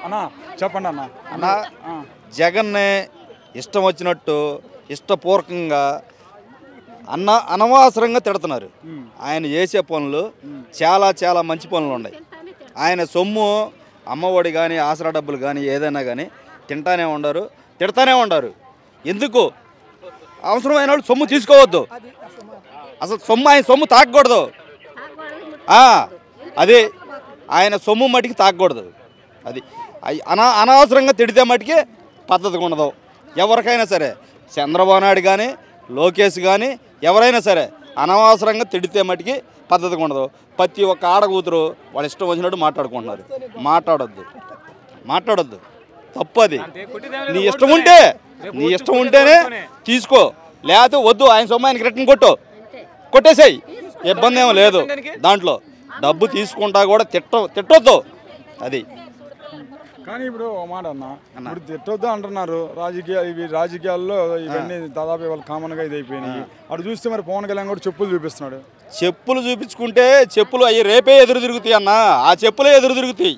అన్నా చెప్పండి అన్న. అన్న జగన్నే ఇష్టం వచ్చినట్టు ఇష్టపూర్వకంగా అనవసరంగా తిడుతున్నారు. ఆయన చేసే పనులు చాలా చాలా మంచి పనులు ఉన్నాయి. ఆయన సొమ్ము అమ్మఒడి కానీ ఆసరా డబ్బులు కానీ ఏదైనా కానీ తింటానే ఉండరు, తిడతానే ఉండరు. ఎందుకు? అవసరమైన వాళ్ళు సొమ్ము తీసుకోవద్దు. అసలు ఆయన సొమ్ము తాకూడదు. అది ఆయన సొమ్ము మటుకి తాకూడదు. అది అనవసరంగా తిడితే మటుకి పద్ధతిగా ఉండదు. ఎవరికైనా సరే, చంద్రబాబు నాయుడు కానీ లోకేష్ కానీ ఎవరైనా సరే అనవసరంగా తిడితే మటుకి పద్ధతిగా ఉండదు. ప్రతి ఒక్క ఆడకూతురు వాళ్ళ ఇష్టం వచ్చినట్టు మాట్లాడుకుంటున్నారు. మాట్లాడొద్దు, తప్పది. నీ ఇష్టం ఉంటేనే తీసుకో, లేకపోతే వద్దు. ఆయన సొమ్ము ఆయనకి రిటర్న్ కొట్టేసాయి, ఇబ్బంది ఏమో లేదు. దాంట్లో డబ్బు తీసుకుంటా కూడా తిట్టొద్దు. అది కానీ ఇప్పుడు ఒక మాట అన్న, ఇప్పుడు తిట్టొద్దు అంటున్నారు. రాజకీయాల్లో ఇవన్నీ దాదాపు వాళ్ళు కామన్గా ఇది అయిపోయినాయి. అటు చూస్తే మరి పవన్ కళ్యాణ్ కూడా చెప్పులు చూపిస్తున్నాడు. చెప్పులు చూపించుకుంటే చెప్పులు అవి రేపే ఎదురు తిరుగుతాయి అన్న. ఆ చెప్పులే ఎదురు తిరుగుతాయి.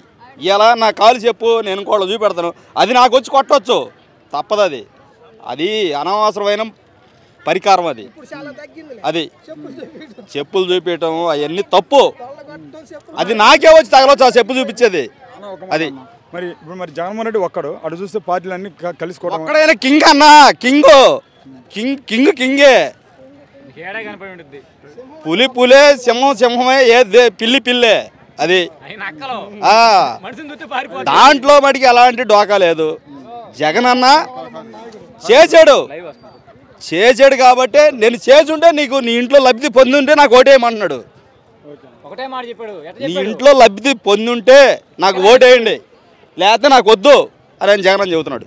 ఇలా నా కాలు చెప్పు నేను ఇంకోళ్ళు చూపెడతాను, అది నాకు వచ్చి కొట్టవచ్చు, తప్పదు. అది అనవసరమైన పరికారం. అది చెప్పులు చూపించడం అవన్నీ తప్పు. అది నాకే వచ్చి తగలవచ్చు ఆ చెప్పు చూపించేది. అది మరి ఇప్పుడు జగన్మోహన్ రెడ్డి ఒక్కడు, అటు చూస్తే పార్టీలన్నీ కలుసుకోవడం. ఒక్కడైనా కింగ్ అన్న, కింగే. పులే, సింహమే, పిల్లే. అది దాంట్లో మటుకి ఎలాంటి డోకా లేదు. జగన్ అన్న చేసాడు కాబట్టి నేను చేసుంటే నీకు నీ ఇంట్లో లబ్ధి పొందుంటే నాకు ఓటేయమంటున్నాడు. నీ ఇంట్లో లబ్ధి పొందుంటే నాకు ఓటేయండి, లేకపోతే నాకు వద్దు అని జగన్ చెబుతున్నాడు.